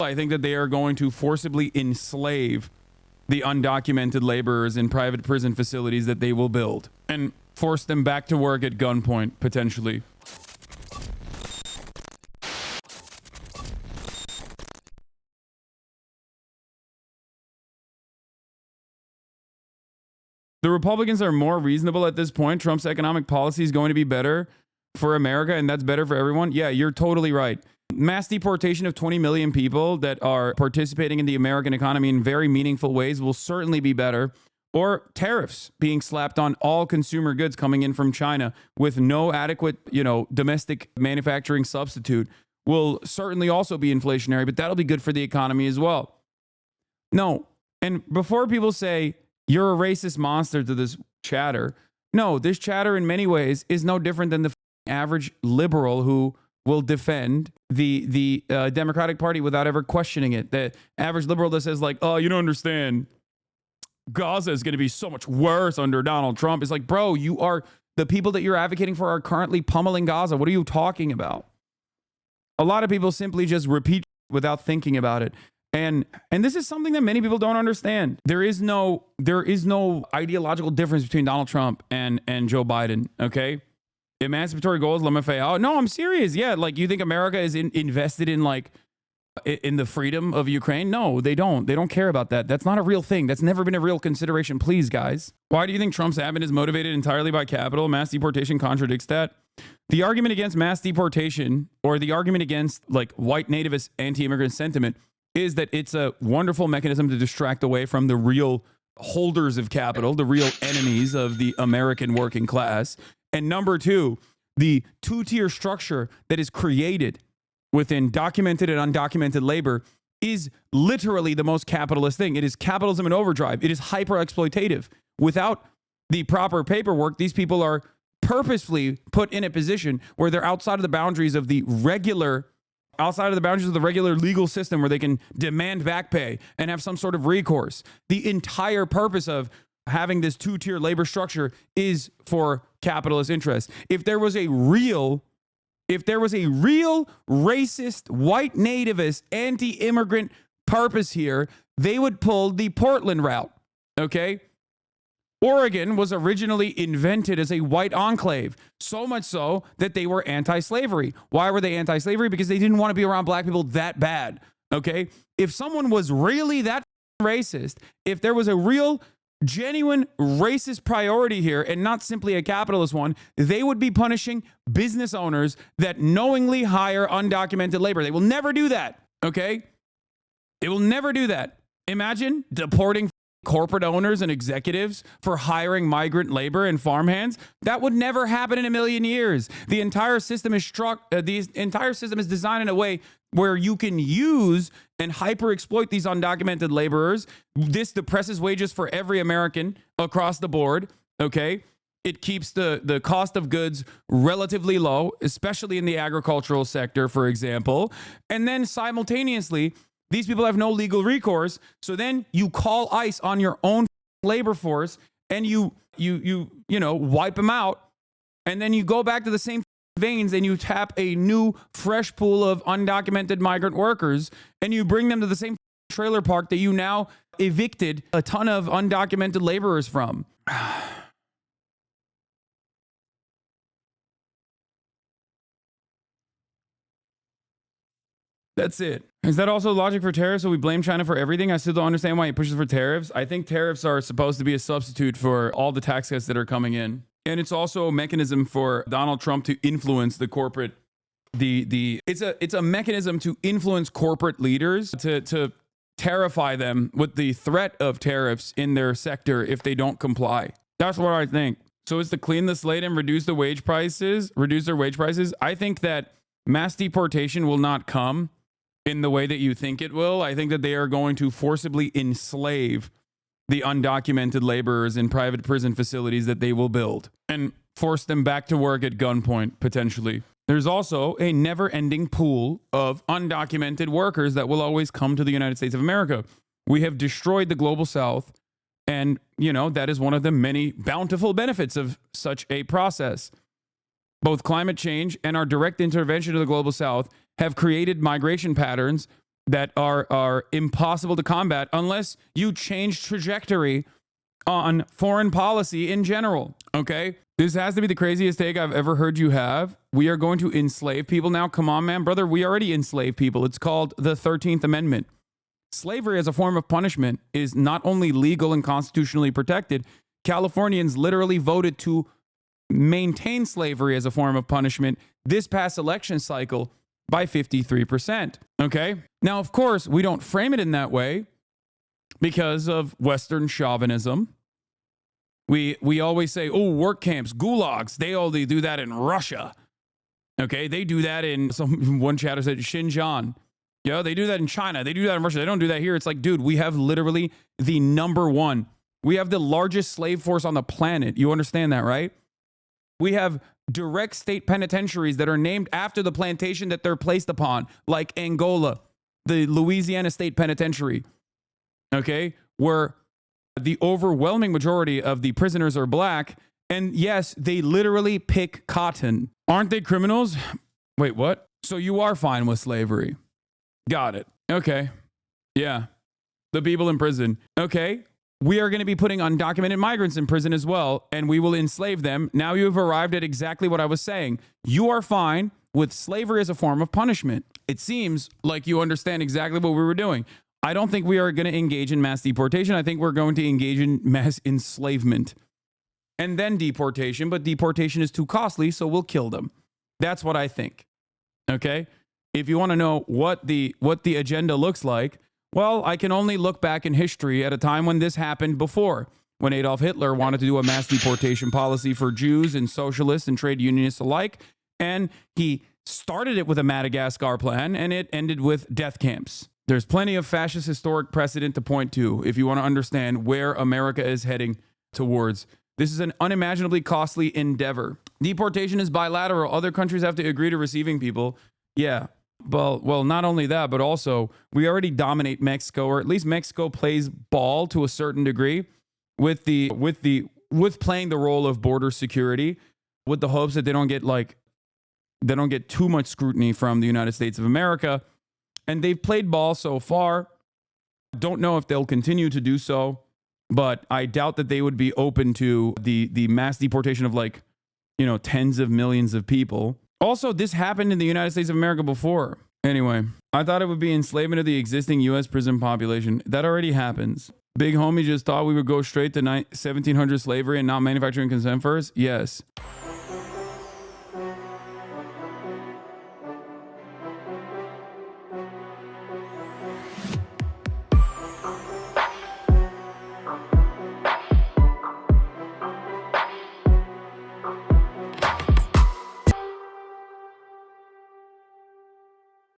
I think that they are going to forcibly enslave the undocumented laborers in private prison facilities that they will build and force them back to work at gunpoint, potentially. The Republicans are more reasonable at this point. Trump's economic policy is going to be better for America, and that's better for everyone. Yeah, you're totally right. Mass deportation of 20 million people that are participating in the American economy in very meaningful ways will certainly be better. Or tariffs being slapped on all consumer goods coming in from China with no adequate, domestic manufacturing substitute will certainly also be inflationary, but that'll be good for the economy as well. No, and before people say, you're a racist monster to this chatter. No, this chatter in many ways is no different than the average liberal who will defend the Democratic Party without ever questioning it. The average liberal that says like, oh, you don't understand. Gaza is going to be so much worse under Donald Trump. It's like, bro, the people that you're advocating for are currently pummeling Gaza. What are you talking about? A lot of people simply just repeat without thinking about it. And this is something that many people don't understand. There is no ideological difference between Donald Trump and Joe Biden, okay? Emancipatory goals, let me say, oh, no, I'm serious. Yeah, like you think America is invested in in the freedom of Ukraine? No, they don't. They don't care about that. That's not a real thing. That's never been a real consideration. Please, guys. Why do you think Trump's advent is motivated entirely by capital? Mass deportation contradicts that. The argument against mass deportation, or the argument against white nativist anti-immigrant sentiment, is that it's a wonderful mechanism to distract away from the real holders of capital, the real enemies of the American working class. And number two, the two-tier structure that is created within documented and undocumented labor is literally the most capitalist thing. It is capitalism in overdrive. It is hyper-exploitative. Without the proper paperwork, these people are purposefully put in a position where they're outside of the boundaries of the regular legal system where they can demand back pay and have some sort of recourse. The entire purpose of having this two-tier labor structure is for capitalist interests. If there was a real racist, white nativist, anti-immigrant purpose here, they would pull the Portland route, okay? Oregon was originally invented as a white enclave, so much so that they were anti-slavery. Why were they anti-slavery? Because they didn't want to be around black people that bad, okay? If someone was really that racist, if there was a real, genuine racist priority here and not simply a capitalist one, they would be punishing business owners that knowingly hire undocumented labor. They will never do that, okay? They will never do that. Imagine deporting corporate owners and executives for hiring migrant labor and farmhands. That would never happen in a million years. The entire system is designed in a way where you can use and hyper exploit these undocumented laborers. This depresses wages for every American across the board. Okay. It keeps the cost of goods relatively low, especially in the agricultural sector, for example. And then simultaneously, these people have no legal recourse. So then you call ICE on your own labor force and you wipe them out. And then you go back to the same veins and you tap a new fresh pool of undocumented migrant workers and you bring them to the same trailer park that you now evicted a ton of undocumented laborers from. That's it. Is that also logic for tariffs? So we blame China for everything? I still don't understand why he pushes for tariffs. I think tariffs are supposed to be a substitute for all the tax cuts that are coming in. And it's also a mechanism for Donald Trump to influence the corporate, it's a mechanism to influence corporate leaders to terrify them with the threat of tariffs in their sector if they don't comply. That's what I think. So it's to clean the slate and reduce their wage prices. I think that mass deportation will not come in the way that you think it will. I think that they are going to forcibly enslave the undocumented laborers in private prison facilities that they will build and force them back to work at gunpoint, potentially. There's also a never-ending pool of undocumented workers that will always come to the United States of America. We have destroyed the global South, and, that is one of the many bountiful benefits of such a process. Both climate change and our direct intervention to the global South have created migration patterns that are impossible to combat unless you change trajectory on foreign policy in general. Okay? This has to be the craziest take I've ever heard you have. We are going to enslave people now. Come on, man. Brother, we already enslave people. It's called the 13th Amendment. Slavery as a form of punishment is not only legal and constitutionally protected, Californians literally voted to maintain slavery as a form of punishment this past election cycle by 53%. Okay? Now, of course, we don't frame it in that way because of Western chauvinism. We always say, oh, work camps, gulags, they only do that in Russia. Okay? They do that in, one chatter said, Xinjiang. Yeah, they do that in China. They do that in Russia. They don't do that here. It's like, dude, we have literally the number one. We have the largest slave force on the planet. You understand that, right? We have direct state penitentiaries that are named after the plantation that they're placed upon, like Angola, the Louisiana State Penitentiary, okay, where the overwhelming majority of the prisoners are black. And yes, they literally pick cotton. Aren't they criminals? Wait, what? So you are fine with slavery? Got it. Okay. Yeah. The people in prison. Okay. We are going to be putting undocumented migrants in prison as well, and we will enslave them. Now you have arrived at exactly what I was saying. You are fine with slavery as a form of punishment. It seems like you understand exactly what we were doing. I don't think we are going to engage in mass deportation. I think we're going to engage in mass enslavement and then deportation, but deportation is too costly, so we'll kill them. That's what I think. Okay? If you want to know what the agenda looks like, well, I can only look back in history at a time when this happened before, when Adolf Hitler wanted to do a mass deportation policy for Jews and socialists and trade unionists alike, and he started it with a Madagascar plan, and it ended with death camps. There's plenty of fascist historic precedent to point to if you want to understand where America is heading towards. This is an unimaginably costly endeavor. Deportation is bilateral. Other countries have to agree to receiving people. Yeah. Well, not only that, but also we already dominate Mexico, or at least Mexico plays ball to a certain degree with playing the role of border security, with the hopes that they don't get too much scrutiny from the United States of America. And they've played ball so far. Don't know if they'll continue to do so, but I doubt that they would be open to the mass deportation of tens of millions of people. Also, this happened in the United States of America before. Anyway, I thought it would be enslavement of the existing U.S. prison population. That already happens. Big homie just thought we would go straight to 1700 slavery and not manufacturing consent first? Yes.